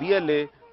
BLA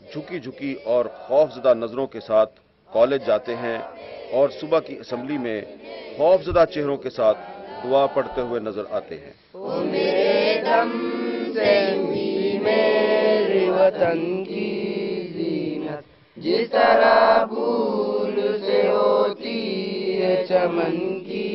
جھکی جھکی اور خوفزدہ نظروں کے ساتھ کالج جاتے ہیں اور صبح کی اسمبلی میں خوفزدہ چہروں کے ساتھ دعا پڑھتے ہوئے نظر آتے ہیں۔ او میرے دم سے بھی میرے وطن کی زینت، جس طرح پھول سے ہوتی ہے چمن کی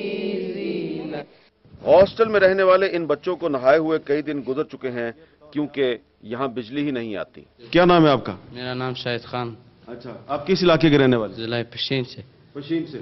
زینت۔ ہاسٹل میں رہنے والے ان بچوں کو نہائے ہوئے کئی دن گزر چکے ہیں کیونکہ یہاں بجلی ہی نہیں آتی۔ کیا نام ہے آپ کا؟ میرا نام شاہد خان، اچھا، آپ کس علاقے کے رہنے والے؟ ضلع پشین سے۔ پشین سے؟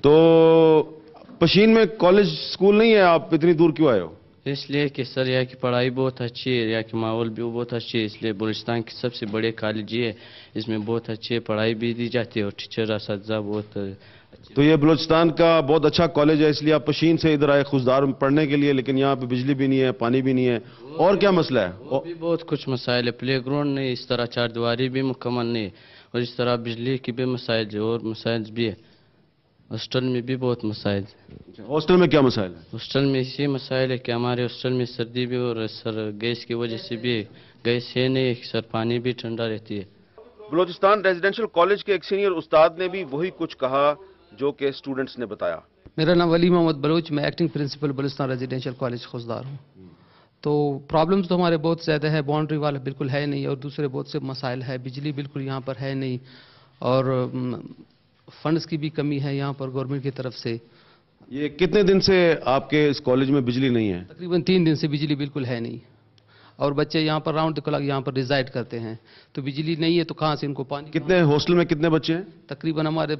تو پشین میں کالج سکول نہیں ہے، آپ اتنی دور کیوں آئے ہو؟ اس لیے کہ سر یہاں کی پڑھائی بہت اچھی ہے، یہاں کی ماحول بھی بہت اچھی ہے، اس لیے بلوچستان کی سب سے بڑے کالج یہ ہے، اس میں بہت اچھی پڑھائی بھی دی جاتی ہے اور ٹیچر اساتذہ بہت اچھے۔ تو یہ بلوچستان کا بہت اچھا کالج ہے، اس لیے آپ پشین سے ادھر آئے خوزدار میں پڑھنے کے لیے، لیکن یہاں پہ بجلی بھی نہیں ہے، پانی بھی نہیں ہے، اور کیا مسئلہ ہے؟ اور بھی بہت کچھ مسائل ہے، پلے گراؤنڈ نہیں، اس طرح چار دیواری بھی مکمل نہیں، اور اس طرح بجلی کی بھی مسائل ہے اور مسائل بھی ہے۔ ہاسٹل میں بھی بہت مسائل ہے۔ ہاسٹل میں کیا مسائل ہے؟ ہاسٹل میں اسی مسائل ہے کہ ہمارے ہاسٹل میں سردی بھی اور سر گیس کی وجہ سے بھی گیس ہے نہیں، سر پانی بھی ٹھنڈا رہتی ہے۔ بلوچستان ریزیڈینشل کالج کے ایک سینئر استاد نے بھی وہی کچھ کہا جو کہ اسٹوڈنٹس نے بتایا۔ میرا نام ولی محمد بلوچ، میں acting principal Balochistan residential college Khuzdar ہوں۔ تو پرابلمز تو ہمارے بہت زیادہ ہے، باؤنڈری والا بالکل ہے نہیں، اور دوسرے بہت سے مسائل ہے، بجلی بالکل یہاں پر ہے نہیں، اور فنڈز کی بھی کمی ہے یہاں پر گورنمنٹ کی طرف سے۔ یہ کتنے دن سے آپ کے اس کالج میں بجلی نہیں ہے؟ تقریباً 3 دن سے بجلی بالکل ہے نہیں، اور بچے یہاں پر راؤنڈ دی کلاک یہاں پر ریزائڈ کرتے ہیں، تو بجلی نہیں ہے تو کہاں سے ان کو پانی؟ کتنے ہاسٹل میں کتنے بچے ہیں؟ تقریباً ہمارے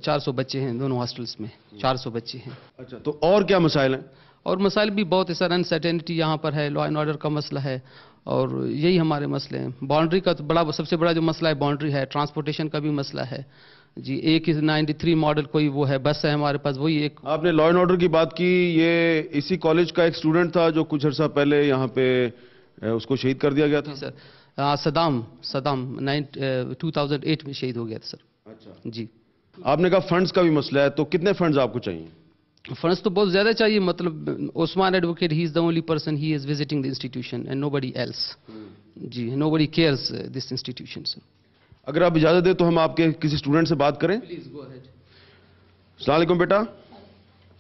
400 بچے ہیں دونوں ہاسٹلس میں، 400 بچے ہیں۔ اچھا، تو اور کیا مسائل ہیں؟ اور مسائل بھی بہت ہے سر، انسرٹینٹی یہاں پر ہے، لا اینڈ آرڈر کا مسئلہ ہے، اور یہی ہمارے مسئلے ہیں۔ باؤنڈری کا تو سب سے بڑا جو مسئلہ ہے باؤنڈری ہے، ٹرانسپورٹیشن کا بھی مسئلہ ہے جی۔ ایک 93 ماڈل کوئی وہ ہے بس ہے ہمارے پاس، وہی ایک۔ آپ نے لا اینڈ آرڈر کی بات کی، یہ اسی کالج کا ایک اسٹوڈنٹ تھا جو کچھ عرصہ پہلے یہاں پہ اس کو شہید کر دیا گیا تھا؟ سر صدام 2008 میں شہید ہو گیا تھا سر۔ اچھا جی، آپ نے کہا فنڈز کا بھی مسئلہ ہے، تو کتنے فنڈز آپ کو چاہیے؟ فنڈس تو بہت زیادہ چاہیے، مطلب Usman advocate he is the only person he is visiting the institution and nobody else جی، nobody cares this institution sir. اگر آپ اجازت دیں تو ہم آپ کے کسی اسٹوڈنٹ سے بات کریں۔ السلام علیکم بیٹا،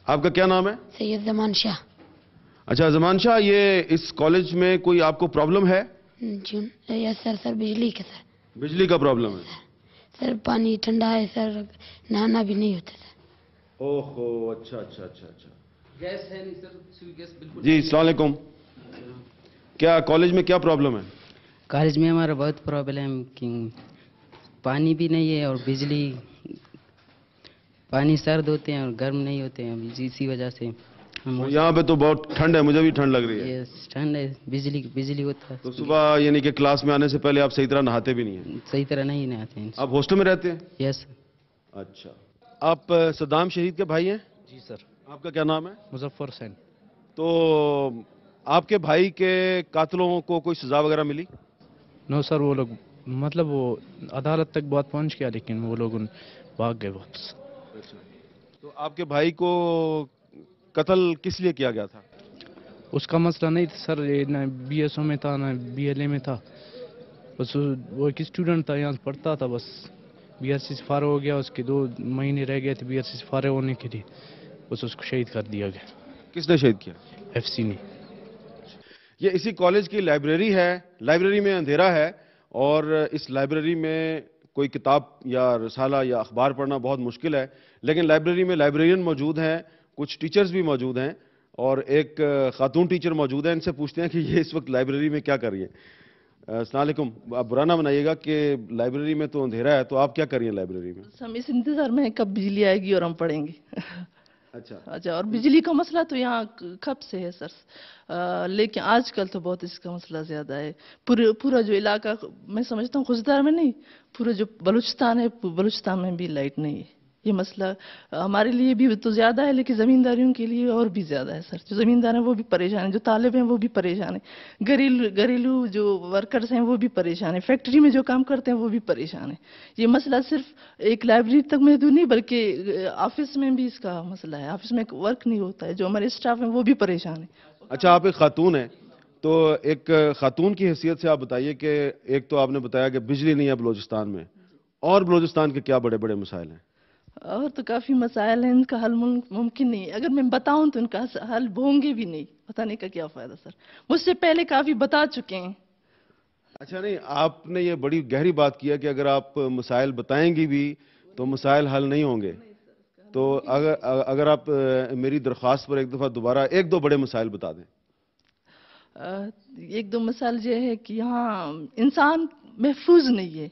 آپ کا کیا نام ہے؟ سید زمان شاہ۔ اچھا زمان شاہ، یہ اس کالج میں کوئی آپ کو پرابلم ہے؟ جی یس سر، بجلی کا سر۔ بجلی کا پرابلم ہے؟ سر پانی ٹھنڈا ہے سر، نہانا بھی نہیں ہوتا سر۔ اوہو، اچھا اچھا اچھا اچھا۔ گیس ہے نہیں سر، سوئی گیس بالکل۔ جی السلام علیکم، کیا کالج میں کیا پرابلم ہے؟ کالج میں ہمارا بہت پرابلم کہ پانی بھی نہیں ہے اور بجلی، پانی سرد ہوتے ہیں اور گرم نہیں ہوتے ہیں، اسی وجہ سے ہم یہاں پہ تو بہت ٹھنڈ ہے، مجھے بھی ٹھنڈ لگ رہی ہے۔ ٹھنڈ ہے، بجلی ہوتا ہے تو صبح یعنی کہ کلاس میں آنے سے پہلے آپ صحیح طرح نہاتے بھی نہیں ہیں؟ صحیح طرح نہیں نہاتے ہیں۔ آپ ہاسٹل میں رہتے ہیں؟ یس۔ اچھا، آپ صدام شہید کے بھائی ہیں؟ جی سر، آپ کا کیا نام ہے؟ مظفر حسین۔ تو آپ کے بھائی کے قاتلوں کو کوئی سزا وغیرہ ملی؟ نو سر، وہ لوگ مطلب وہ عدالت تک بہت پہنچ گیا لیکن وہ لوگ بھاگ گئے واپس۔ تو آپ کے بھائی کو قتل کس لیے کیا گیا تھا؟ اس کا مسئلہ نہیں تھا سر، یہ نہ بی ایس او میں تھا نہ بی ایل اے میں تھا، بس وہ ایک اسٹوڈنٹ تھا، یہاں سے پڑھتا تھا، بس بی ایس سی سے فارغ ہو گیا، اس کے 2 مہینے رہ گئے تھے بی ایس سی سے فارغ ہونے کے لیے، بس اس کو شہید کر دیا گیا۔ کس نے شہید کیا؟ ایف سی نے۔ یہ اسی کالج کی لائبریری ہے، لائبریری میں اندھیرا ہے، اور اس لائبریری میں کوئی کتاب یا رسالہ یا اخبار پڑھنا بہت مشکل ہے، لیکن لائبریری میں لائبریرین موجود ہیں، کچھ ٹیچرز بھی موجود ہیں، اور ایک خاتون ٹیچر موجود ہے۔ ان سے پوچھتے ہیں کہ یہ اس وقت لائبریری میں کیا کر رہی ہیں۔ السلام علیکم، آپ برا نہ بنائیے گا کہ لائبریری میں تو اندھیرا ہے، تو آپ کیا کر رہی ہیں لائبریری میں؟ ہم اس انتظار میں ہیں کب بجلی آئے گی اور ہم پڑھیں گے۔ اچھا، اور بجلی کا مسئلہ تو یہاں کب سے ہے سر، لیکن آج کل تو بہت اس کا مسئلہ زیادہ ہے۔ پورا جو علاقہ میں سمجھتا ہوں خوزدار میں نہیں، پورا جو بلوچستان ہے، بلوچستان میں بھی لائٹ نہیں ہے۔ یہ مسئلہ ہمارے لیے بھی تو زیادہ ہے، لیکن زمینداریوں کے لیے اور بھی زیادہ ہے سر۔ جو زمیندار ہیں وہ بھی پریشان ہیں، جو طالب ہیں وہ بھی پریشان ہیں، گھریلو جو ورکرز ہیں وہ بھی پریشان ہیں، فیکٹری میں جو کام کرتے ہیں وہ بھی پریشان ہیں۔ یہ مسئلہ صرف ایک لائبریری تک محدود نہیں بلکہ آفس میں بھی اس کا مسئلہ ہے، آفس میں ورک نہیں ہوتا ہے، جو ہمارے اسٹاف ہیں وہ بھی پریشان ہیں۔ اچھا، آپ ایک خاتون ہیں، تو ایک خاتون کی حیثیت سے آپ بتائیے کہ ایک تو آپ نے بتایا کہ بجلی نہیں ہے بلوچستان میں، اور بلوچستان کے کیا بڑے بڑے مسائل ہیں؟ اور تو کافی مسائل ہیں، ان کا حل ممکن نہیں ہے، اگر میں بتاؤں تو ان کا حل ہوں گے بھی نہیں، بتانے کا کیا فائدہ سر، مجھ سے پہلے کافی بتا چکے ہیں۔ اچھا، نہیں، آپ نے یہ بڑی گہری بات کیا کہ اگر آپ مسائل بتائیں گی بھی تو مسائل حل نہیں ہوں گے، تو اگر آپ میری درخواست پر ایک دفعہ دوبارہ ایک دو بڑے مسائل بتا دیں۔ ایک دو مثال یہ ہے کہ یہاں انسان محفوظ نہیں ہے،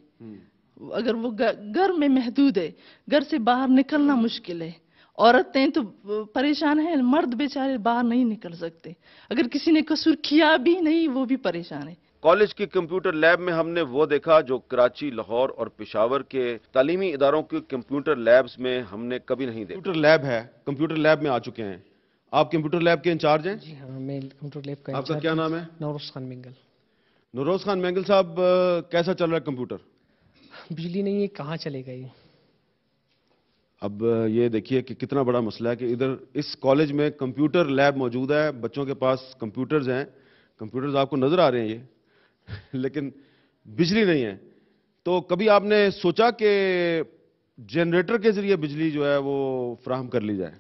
اگر وہ گھر میں محدود ہے، گھر سے باہر نکلنا مشکل ہے، عورتیں تو پریشان ہیں، مرد بیچارے باہر نہیں نکل سکتے، اگر کسی نے قصور کیا بھی نہیں وہ بھی پریشان ہے۔ کالج کی کمپیوٹر لیب میں ہم نے وہ دیکھا جو کراچی، لاہور اور پشاور کے تعلیمی اداروں کے کمپیوٹر لیبز میں ہم نے کبھی نہیں دیکھا۔ کمپیوٹر لیب ہے، کمپیوٹر لیب میں آ چکے ہیں، آپ کمپیوٹر لیب کے انچارج ہیں؟ جی ہاں، میں کمپیوٹر لیب کا آپ کا کیا نام ہے؟ نوروز خان مینگل۔ نوروز خان مینگل صاحب، کیسا چل رہا ہے کمپیوٹر؟ بجلی نہیں ہے، کہاں چلے گا یہ؟ اب یہ دیکھیے کہ کتنا بڑا مسئلہ ہے کہ ادھر اس کالج میں کمپیوٹر لیب موجود ہے، بچوں کے پاس کمپیوٹرز ہیں، کمپیوٹرز آپ کو نظر آ رہے ہیں یہ لیکن بجلی نہیں ہے۔ تو کبھی آپ نے سوچا کہ جنریٹر کے ذریعے بجلی جو ہے وہ فراہم کر لی جائے؟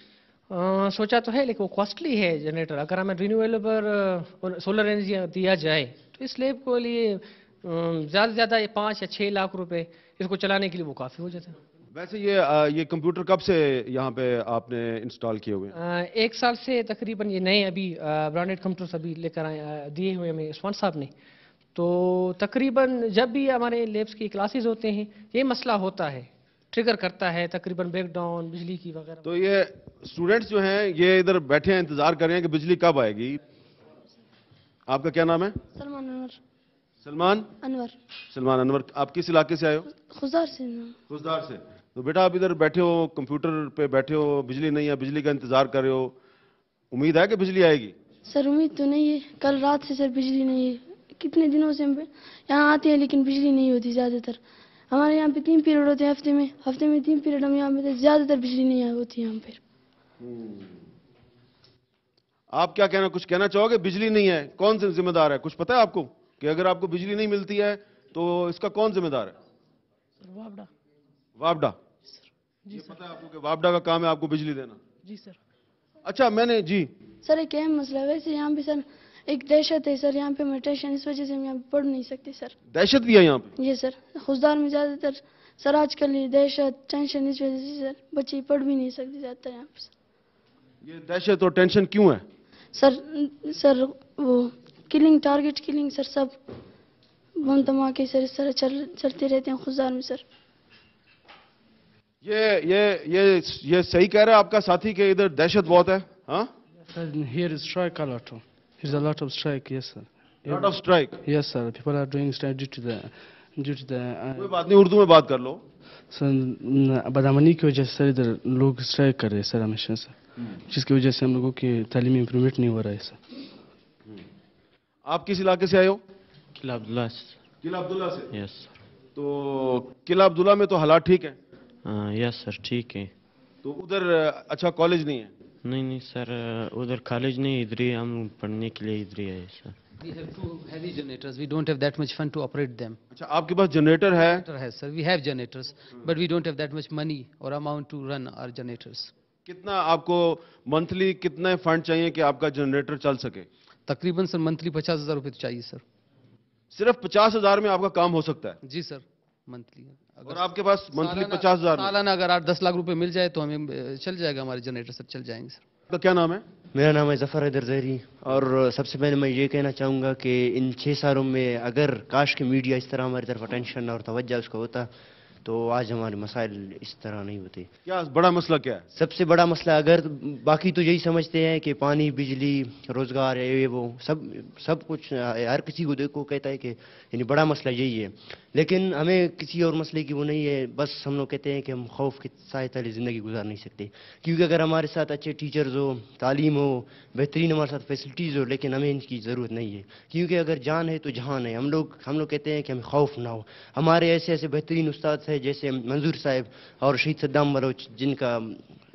سوچا تو ہے، لیکن وہ کاسٹلی ہے جنریٹر، اگر ہمیں رینیویبل سولر انرجی دیا جائے تو اس لیب کو لیے زیادہ سے زیادہ 5 یا 6 لاکھ روپے اس کو چلانے کے لیے وہ کافی ہو جاتا ہے۔ ویسے یہ کمپیوٹر کب سے یہاں پہ آپ نے انسٹال کیے ہوئے ہیں؟ 1 سال سے تقریباً یہ نئے ابھی برانڈڈ کمپیوٹرز ابھی لے کر دیے ہوئے ہمیں عثمان صاحب نے، تو تقریباً جب بھی ہمارے لیبس کی کلاسز ہوتے ہیں یہ مسئلہ ہوتا ہے، ٹریگر کرتا ہے تقریباً بریک ڈاؤن بجلی کی وغیرہ۔ تو یہ اسٹوڈنٹس جو ہیں یہ ادھر بیٹھے ہیں، انتظار کر رہے ہیں کہ بجلی کب آئے گی۔ آپ کا کیا نام ہے؟ سلمان انور۔ سلمان انور۔ سلمان انور، آپ کس علاقے سے آئے ہو؟ خضدار سے۔ خضدار سے۔ تو بیٹا آپ ادھر بیٹھے ہو، کمپیوٹر پہ بیٹھے ہو، بجلی نہیں ہے، بجلی کا انتظار کر رہے ہو، امید ہے کہ بجلی آئے گی؟ سر امید تو نہیں ہے، کل رات سے سر بجلی نہیں ہے، کتنے دنوں سے ہم یہاں آتے ہیں لیکن بجلی نہیں ہوتی، زیادہ تر ہمارے یہاں پہ 3 پیریڈ ہوتے ہیں ہفتے میں 3 پیریڈ ہم یہاں پہ، زیادہ تر بجلی نہیں ہوتی یہاں پہ۔ آپ کیا کہنا، کچھ کہنا چاہو گے؟ بجلی نہیں ہے، کون سے ذمہ دار ہے؟ کچھ پتا ہے آپ کو کہ اگر آپ کو بجلی نہیں ملتی ہے تو اس کا کون ذمہ دار ہے؟ وابڈا۔ وابڈا؟ جی یہ پتا ہے آپ کو کہ وابڈا کا کام ہے آپ کو بجلی دینا؟ جی سر۔ اچھا، میں نے جی سر ایک اہم مسئلہ ہے، ویسے یہاں پہ سر ایک دہشت ہے سر، یہاں پہ میٹیشن، اس وجہ سے ہم یہاں پہ پڑھ نہیں سکتے سر۔ دہشت بھی ہے یہاں پہ؟ یہ سر خضدار میں زیادہ تر سر آج کل یہ دہشت ٹینشن، اس وجہ سے سر بچے پڑھ بھی نہیں سکتے زیادہ تر یہاں پہ سر۔ یہ دہشت اور ٹینشن کیوں ہے؟ سر وہ کلنگ، ٹارگٹ کلنگ سر، سب بم دھماکے سر اس طرح چلتے رہتے ہیں خضدار میں سر۔ یہ صحیح کہہ رہا ہے آپ کا ساتھی کہ ادھر دہشت بہت ہے؟ ہاں، Here is strike a lot. Here's a lot of strike, yes sir. lot of strike. Yes sir, people are doing strike due to the کوئی بات نہیں، اردو میں بات کر لو۔ سر بدامنی کی وجہ سے سر ادھر لوگ اسٹرائک کر رہے ہیں سر ہمیشہ سے، جس کی وجہ سے ہم لوگوں کی تعلیمی امپرومنٹ نہیں ہو رہا ہے سر۔ آپ کس علاقے سے آئے ہو؟ قلعہ عبداللہ سے۔ قلعہ عبداللہ سے؟ یس سر۔ تو قلعہ عبداللہ میں تو حالات ٹھیک ہیں؟ یس سر، ٹھیک ہے۔ تو ادھر اچھا کالج نہیں ہے؟ نہیں سر، ادھر کالج نہیں، ادھر ہی ہم پڑھنے کے لیے ادھر ہی آئے سر۔ We have 2 heavy generators. We don't have that much fun to operate them. اچھا، آپ کے پاس جنریٹر ہے؟ Generator has, sir. We have generators, but we don't have that much money or amount to run our generators. کتنا آپ کو monthly کتنے fund چاہیے کہ آپ کا جنریٹر چل سکے؟ تقریباً سر منتھلی 50,000 روپے تو چاہیے سر۔ صرف 50,000 میں آپ کا کام ہو سکتا ہے؟ جی سر، منتھلی۔ اور آپ کے پاس منتھلی 50,000؟ سالانہ اگر 8-10 لاکھ روپے مل جائے تو ہمیں چل جائے گا، ہمارے جنریٹر سر چل جائیں گے سر۔ آپ کا کیا نام ہے؟ میرا نام ہے ظفر حیدر زہری، اور سب سے پہلے میں یہ کہنا چاہوں گا کہ ان 6 سالوں میں اگر کاش کہ میڈیا اس طرح ہماری طرف اٹینشن اور توجہ اس کا ہوتا تو آج ہمارے مسائل اس طرح نہیں ہوتے۔ کیا بڑا مسئلہ کیا ہے؟ سب سے بڑا مسئلہ، اگر باقی تو یہی سمجھتے ہیں کہ پانی، بجلی، روزگار، یہ وہ سب کچھ ہر کسی کو دیکھو کہتا ہے کہ یعنی بڑا مسئلہ یہی ہے، لیکن ہمیں کسی اور مسئلے کی وہ نہیں ہے، بس ہم لوگ کہتے ہیں کہ ہم خوف کے سائے تلے زندگی گزار نہیں سکتے، کیونکہ اگر ہمارے ساتھ اچھے ٹیچرز ہو، تعلیم ہو، بہترین ہمارے ساتھ فیسلٹیز ہو، لیکن ہمیں ان کی ضرورت نہیں ہے، کیونکہ اگر جان ہے تو جہان ہے۔ ہم لوگ کہتے ہیں کہ ہمیں خوف نہ ہو۔ ہمارے ایسے بہترین استاد ہیں جیسے منظور صاحب اور شہید صدام بلوچ، جن کا